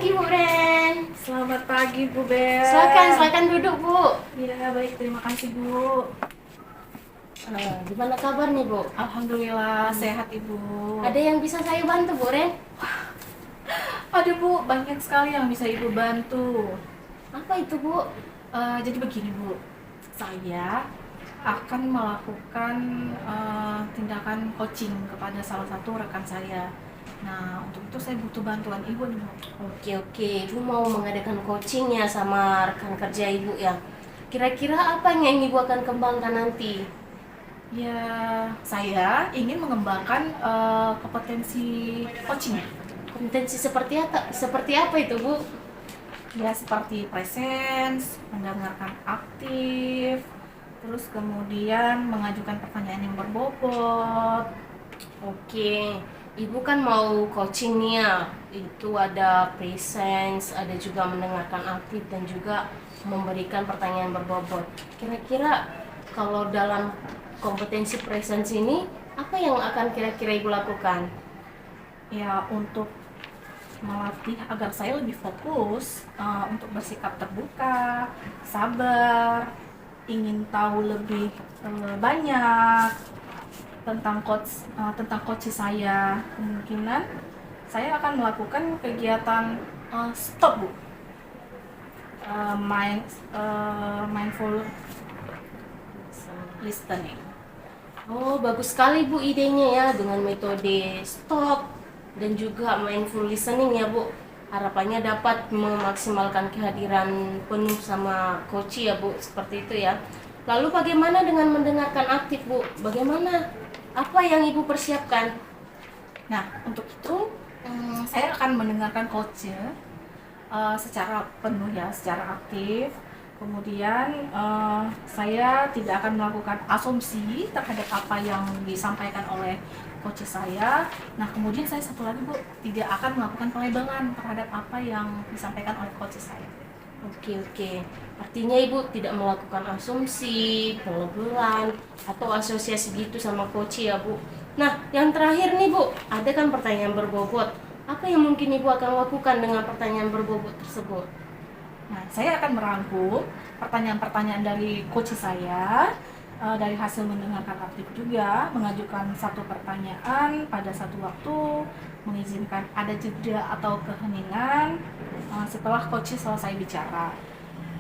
pagi Bu Ren. Selamat pagi Bu Bel. Silakan duduk Bu. Ya baik, terima kasih Bu. Gimana kabar nih Bu? Alhamdulillah sehat Ibu. Ada yang bisa saya bantu Bu Ren? Aduh Bu, banyak sekali yang bisa Ibu bantu. Apa itu Bu? Jadi begini Bu, saya akan melakukan tindakan coaching kepada salah satu rekan saya. Nah, untuk itu saya butuh bantuan Ibu nih Bu. Oke, Ibu mau mengadakan coaching ya sama rekan kerja Ibu ya. Kira-kira apa yang Ibu akan kembangkan nanti? Ya, saya ingin mengembangkan kompetensi coaching. Kompetensi seperti apa itu Bu? Ya seperti presence, mendengarkan aktif, terus kemudian mengajukan pertanyaan yang berbobot. Oke, Ibu kan mau coaching nih ya. Itu ada presence, ada juga mendengarkan aktif dan juga memberikan pertanyaan berbobot. Kira-kira kalau dalam kompetensi presence ini, apa yang akan kira-kira Ibu lakukan? Ya untuk melatih agar saya lebih fokus untuk bersikap terbuka, sabar, ingin tahu lebih banyak tentang coach saya. Kemungkinan saya akan melakukan kegiatan stop Bu, mindful listening. Oh, bagus sekali Bu idenya ya dengan metode stop dan juga mindful listening ya Bu. Harapannya dapat memaksimalkan kehadiran penuh sama coach ya Bu, seperti itu ya. Lalu bagaimana dengan mendengarkan aktif Bu? Bagaimana? Apa yang Ibu persiapkan? Nah, untuk itu saya akan mendengarkan coach secara penuh ya, secara aktif. Kemudian saya tidak akan melakukan asumsi terhadap apa yang disampaikan oleh coach saya. Nah, kemudian saya satu lagi Bu, tidak akan melakukan pelebelan terhadap apa yang disampaikan oleh coach saya. Oke. Artinya Ibu tidak melakukan asumsi, pelebelan, atau asosiasi gitu sama coach ya Bu. Nah, yang terakhir nih Bu, ada kan pertanyaan berbobot. Apa yang mungkin Ibu akan lakukan dengan pertanyaan berbobot tersebut? Nah, saya akan merangkum pertanyaan-pertanyaan dari coach saya, dari hasil mendengarkan aktif juga, mengajukan satu pertanyaan pada satu waktu, mengizinkan ada jeda atau keheningan setelah coach selesai bicara.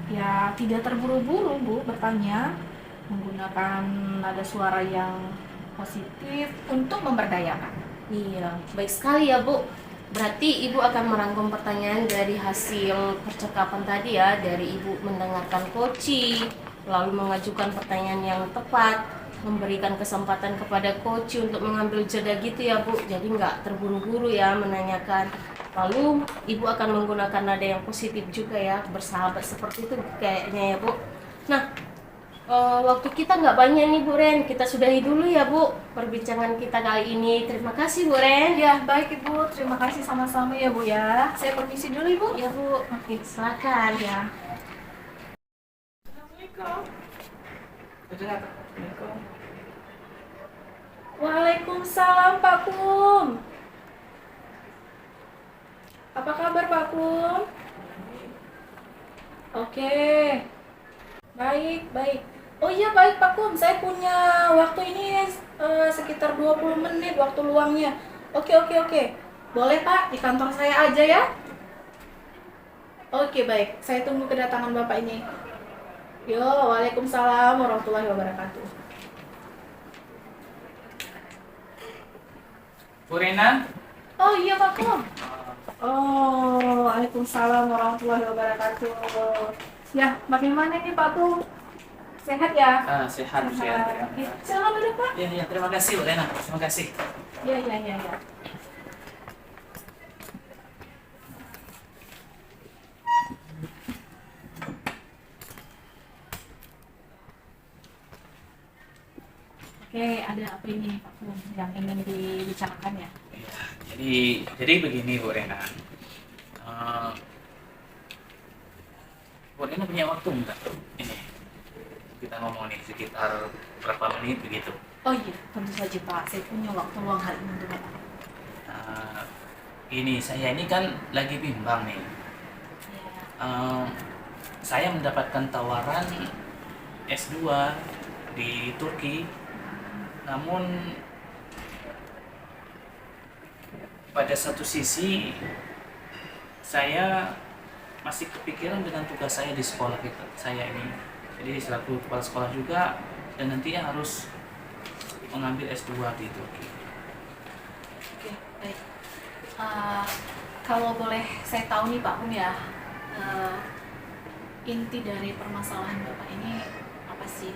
Ya, tidak terburu-buru Bu bertanya, menggunakan nada suara yang positif untuk memberdayakan. Iya, baik sekali ya Bu. Berarti Ibu akan merangkum pertanyaan dari hasil percakapan tadi ya, dari Ibu mendengarkan coach, lalu mengajukan pertanyaan yang tepat, memberikan kesempatan kepada coach untuk mengambil jeda gitu ya Bu. Jadi nggak terburu-buru ya menanyakan. Lalu Ibu akan menggunakan nada yang positif juga ya, bersahabat seperti itu kayaknya ya Bu. Nah, waktu kita nggak banyak nih Bu Ren, kita sudahi dulu ya Bu perbincangan kita kali ini. Terima kasih Bu Ren. Ya, baik Ibu. Terima kasih sama-sama ya Bu ya. Saya permisi dulu Ibu. Ya Bu, Oke. silakan. Ya. Assalamualaikum. Assalamualaikum. Waalaikumsalam Pak Kum. Apa kabar Pak Kum? Oke. Baik. Oh iya baik Pak Kum, saya punya waktu ini sekitar 20 menit waktu luangnya. Oke. Boleh Pak, di kantor saya aja ya? Oke baik, saya tunggu kedatangan Bapak ini. Yo, waalaikumsalam warahmatullahi wabarakatuh. Bu Rena? Oh iya Pak Kum. Oh, waalaikumsalam warahmatullahi wabarakatuh. Ya, bagaimana nih Pak Kum? Sehat ya? Sehat. Ya, silakan duduk Pak. Ya, terima kasih Bu Rena. Terima kasih. Ya. Oke, ada apa ini Pak Kum yang ingin dibicarakan ya? Ya, jadi begini Bu Rena. Bu Rena punya waktu enggak? Ini kita ngomong nih sekitar berapa menit begitu. Oh iya, tentu saja Pak. Saya punya waktu luang hari ini untuk Bapak. Ini saya ini kan lagi bimbang nih. eh, saya mendapatkan tawaran S2 di Turki, namun pada satu sisi saya masih kepikiran dengan tugas saya di sekolah saya ini. Jadi selaku kepala sekolah juga, dan nantinya harus mengambil S2 di Turki. Oke, baik. Kalau boleh saya tahu nih Pak Pung ya, inti dari permasalahan Bapak ini apa sih?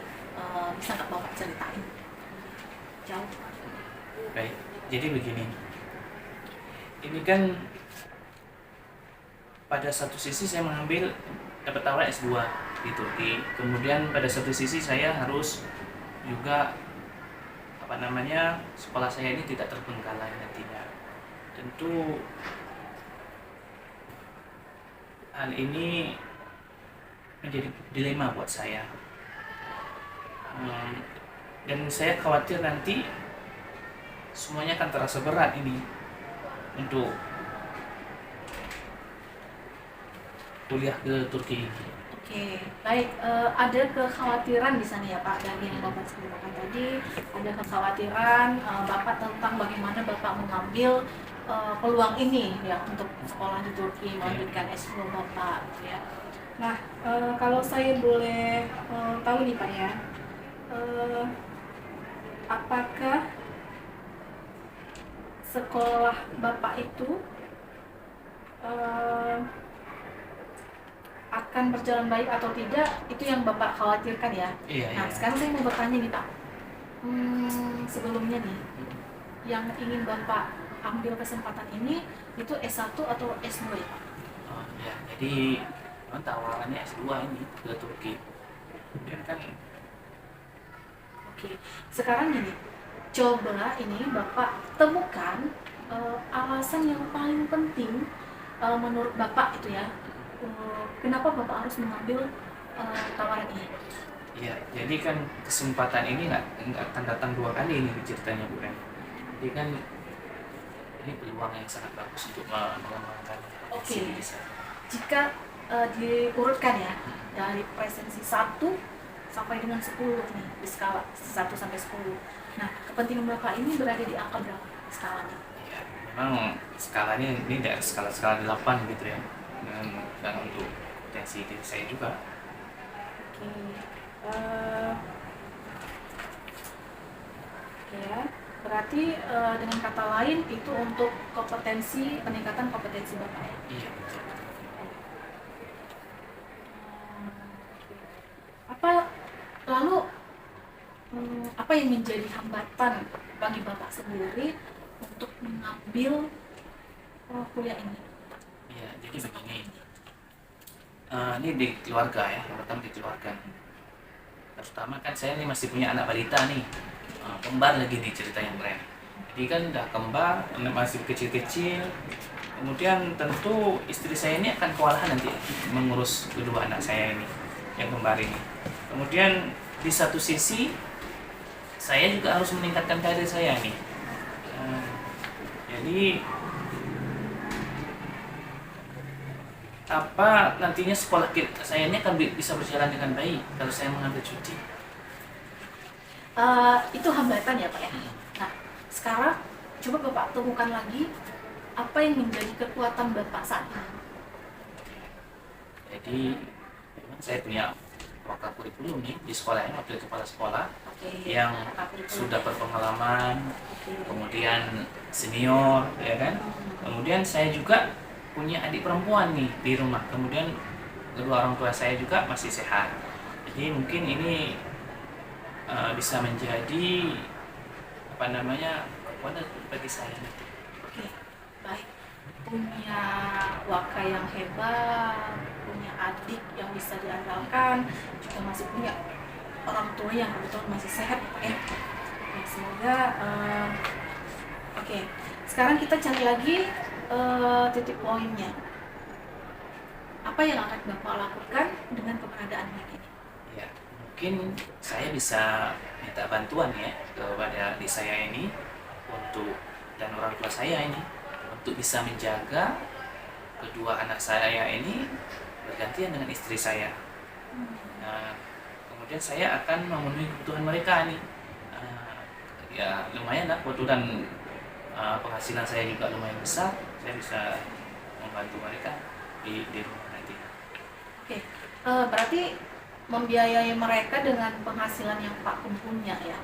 Bisa nggak Bapak ceritain? Jauh. Baik, jadi begini. Ini kan pada satu sisi saya dapat tawaran S2 di Turki. Kemudian pada satu sisi saya harus juga sekolah saya ini tidak terbengkalai nantinya. Tentu hal ini menjadi dilema buat saya. Dan saya khawatir nanti semuanya akan terasa berat ini untuk kuliah ke Turki. Oke, baik. Ada kekhawatiran di sana ya Pak, dari yang Bapak sebutkan tadi, ada kekhawatiran Bapak tentang bagaimana Bapak mengambil peluang ini ya untuk sekolah di Turki, melanjutkan S2 Bapak gitu ya. Nah, kalau saya boleh tahu nih Pak ya, apakah sekolah Bapak itu akan berjalan baik atau tidak, itu yang Bapak khawatirkan ya. Nah, sekarang saya mau bertanya nih Pak, sebelumnya nih, yang ingin Bapak ambil kesempatan ini itu S1 atau S2 ya Pak? Oh, ya, jadi memang tawarannya S2 ini ke Turki. Kemudian kan Oke, sekarang gini, coba ini Bapak temukan alasan yang paling penting menurut Bapak itu ya, kenapa Bapak harus mengambil tawaran ini? ya, jadi kan kesempatan ini nggak akan datang dua kali ini ceritanya Bu Ren. Jadi kan ini peluang yang sangat bagus untuk mengembangkan Oke. diri saya. Jika diurutkan ya dari presensi 1 sampai dengan 10 nih di skala 1 sampai 10. Nah, kepentingan Bapak ini berada di angka berapa skalanya? Ya, memang skalanya ini dari skala 8 gitu ya. Dan untuk potensi diri saya juga. Oke. Ya, berarti dengan kata lain itu untuk peningkatan kompetensi Bapak ya. Iya, betul. Apa yang menjadi hambatan bagi Bapak sendiri untuk mengambil kuliah ini? Iya, jadi begini. Ini di keluarga ya, yang pertama di keluarga. Terutama kan saya ini masih punya anak balita nih, kembar lagi nih ceritanya keren. Jadi kan udah kembar, masih kecil-kecil. Kemudian tentu istri saya ini akan kewalahan nanti mengurus kedua anak saya ini, yang kembar ini. Kemudian di satu sisi saya juga harus meningkatkan karir saya nih. Jadi apa nantinya sekolah saya ini akan bisa berjalan dengan baik kalau saya mengambil cuti. Itu hambatan ya Pak ya. Nah, sekarang coba Bapak temukan lagi apa yang menjadi kekuatan Bapak saat ini. Jadi memang saya punya wakil kurikulum nih di sekolah ini, wakil kepala sekolah yang sudah berpengalaman, kemudian senior ya kan. Kemudian saya juga punya adik perempuan nih di rumah, kemudian kedua orang tua saya juga masih sehat. Jadi mungkin ini bisa menjadi kekuatan bagi saya nanti. Oke, baik. Punya wakil yang hebat, punya adik yang bisa diandalkan, juga masih punya orang tua yang kebetulan masih sehat ya Pak ya. Nah, semoga oke. Sekarang kita cari lagi titik poinnya. Apa yang akan Bapak lakukan dengan keberadaan ini? Ya, mungkin saya bisa minta bantuan ya kepada adik saya ini dan orang tua saya ini untuk bisa menjaga kedua anak saya ini bergantian dengan istri saya. Nah, kemudian saya akan memenuhi kebutuhan mereka nih. Ya lumayan lah, kebetulan penghasilan saya juga lumayan besar, saya bisa membantu mereka di rumah nanti. Oke, berarti membiayai mereka dengan penghasilan yang Pak Kum punya ya.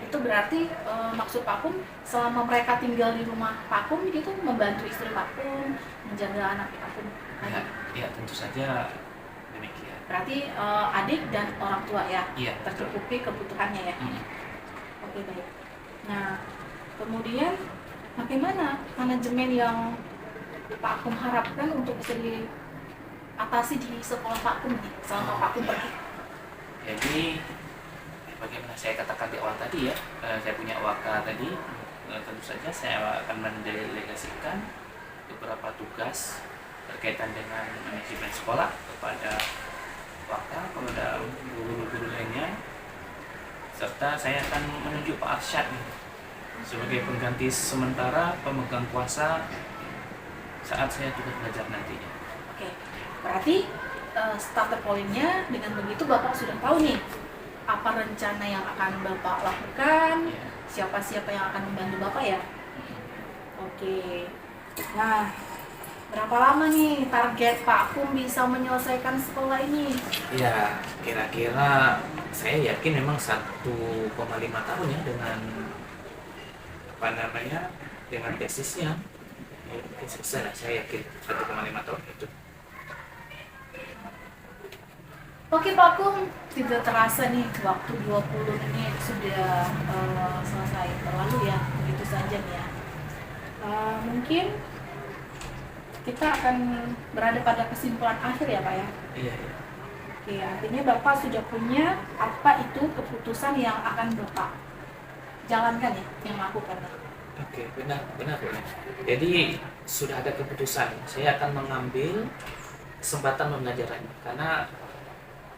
Itu berarti maksud Pak Kum selama mereka tinggal di rumah Pak Kum gitu membantu istri Pak Kum, menjaga anak Pak Kum. Ya, ya tentu saja demikian. Berarti adik dan orang tua ya, Iya, betul. tercukupi kebutuhannya ya. Mm. Oke, baik. Nah, kemudian bagaimana manajemen yang Pak Kum harapkan untuk bisa diatasi di sekolah Pak Kum nih selama Pak Kum pergi? Jadi bagaimana saya katakan di awal tadi ya, saya punya waka tadi, tentu saja saya akan mendelegasikan beberapa tugas berkaitan dengan manajemen sekolah kepada waka, kepada guru-guru lainnya, serta saya akan menunjuk Pak Arsyad nih, sebagai pengganti sementara pemegang kuasa saat saya tugas belajar nantinya. Oke, berarti starter poinnya dengan begitu Bapak sudah tahu nih apa rencana yang akan Bapak lakukan, Ya. siapa-siapa yang akan membantu Bapak ya. Oke, nah berapa lama nih target Pak Kum bisa menyelesaikan sekolah ini? Ya, kira-kira saya yakin memang 1,5 tahun ya dengan apa namanya dengan tesisnya. Ya, mungkin selesai lah, saya yakin 1,5 tahun itu. Oke Pak Kum, tidak terasa nih waktu 20 menit sudah selesai berlalu ya, begitu saja nih ya. Mungkin kita akan berada pada kesimpulan akhir ya Pak ya. Iya, iya. Oke, artinya Bapak sudah punya apa itu keputusan yang akan Bapak jalankan ya, yang lakukan ya. Oke, benar, benar, benar. Jadi sudah ada keputusan. Saya akan mengambil kesempatan pembelajaran karena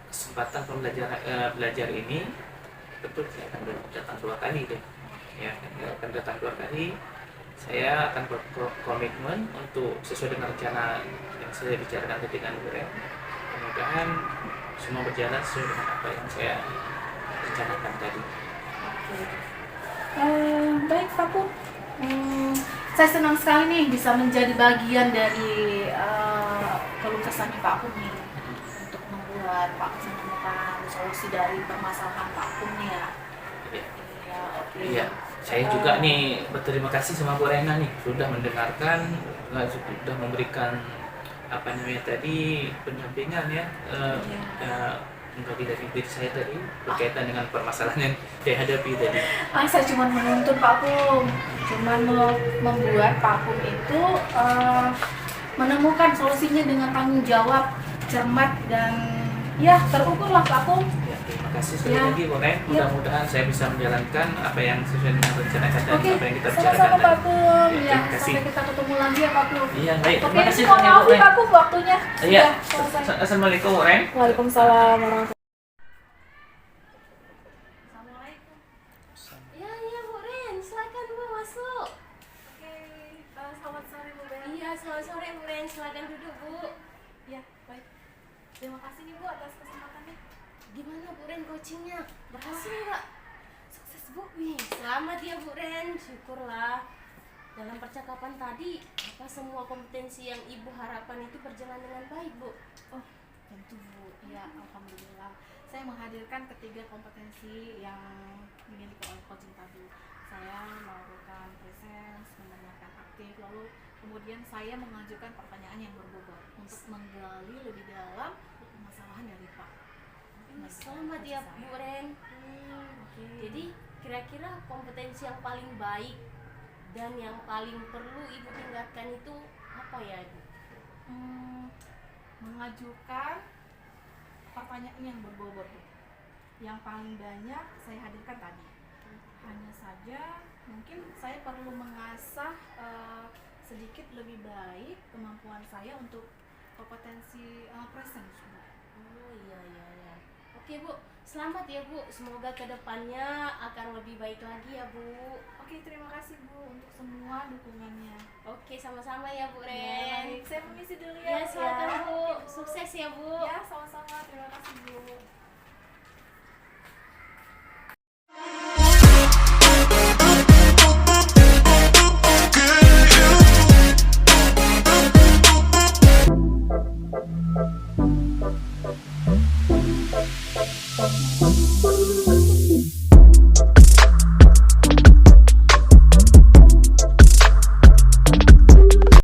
kesempatan pembelajaran belajar ini betul saya akan datang 2 kali deh. Ya, saya akan datang 2 kali. Saya akan berkomitmen untuk sesuai dengan rencana yang saya bicarakan tadi dengan Bu Ren. Mudah-mudahan semua berjalan sesuai dengan apa yang saya rencanakan tadi. Baik Pak Kum, saya senang sekali nih bisa menjadi bagian dari keluh kesahnya Pak Kum nih untuk membuat Pak Kum menemukan solusi dari permasalahan Pak Kum nih ya. Iya. Ya, oke. Iya, saya juga nih berterima kasih sama Bu Rena nih sudah mendengarkan, sudah memberikan apa namanya tadi pendampingan ya, dari diri saya tadi berkaitan dengan permasalahan yang saya hadapi tadi. Saya cuma menuntut Pak Kum, cuma membuat Pak Kum itu menemukan solusinya dengan tanggung jawab, cermat dan ya terukur lah Pak Kum. Ya, terima kasih sekali Ya. lagi Bu Ren. Mudah-mudahan saya bisa menjalankan apa yang sesuai dengan rencana dan Oke, apa yang kita bicarakan sama-sama Pak tadi. Kum. Ya, Ya, terima kasih. sampai kita ketemu lagi ya Pak Kum. Iya, baik. Oke, Terima kasih mohon banyak maaf Bu ya Ren. Pak Kum waktunya. Iya. Sudah selesai. Assalamualaikum Bu Ren. Waalaikumsalam warahmatullahi. Assalamualaikum. Ya, iya Bu Ren, silakan Bu masuk. Oke, selamat sore Bu Ren. Iya, selamat sore Bu Ren, silakan duduk Bu. Ya, baik. Terima kasih nih Bu atas kesempatannya. Gimana Bu Ren coachingnya? Berhasil nggak? Sukses Bu. Wih, selamat ya Bu Ren, syukurlah. Dalam percakapan tadi, apa semua kompetensi yang Ibu harapkan itu berjalan dengan baik Bu? Oh, tentu Bu. Ya, alhamdulillah. Saya menghadirkan ketiga kompetensi yang dimiliki oleh coaching tadi. Saya melakukan presence, mendengarkan aktif, lalu kemudian saya mengajukan pertanyaan yang berbobot untuk menggali lebih dalam permasalahan dari Pak. Selamat ya Bu Ren. Oke. Jadi kira-kira kompetensi yang paling baik dan yang paling perlu Ibu tingkatkan itu apa ya Ibu? Mengajukan pertanyaan yang berbobot Bu. Yang paling banyak saya hadirkan tadi. Hanya saja mungkin saya perlu mengasah sedikit lebih baik kemampuan saya untuk kompetensi presence Bu. Oh iya iya iya. Oke Bu, selamat ya Bu. Semoga kedepannya akan lebih baik lagi ya Bu. Oke, terima kasih Bu untuk semua dukungannya. Oke, sama-sama ya Bu Ya, Ren. baik. Saya permisi dulu Ya, ya. Bu, silakan Bu. Sukses ya Bu. Ya, sama-sama. Terima kasih Bu.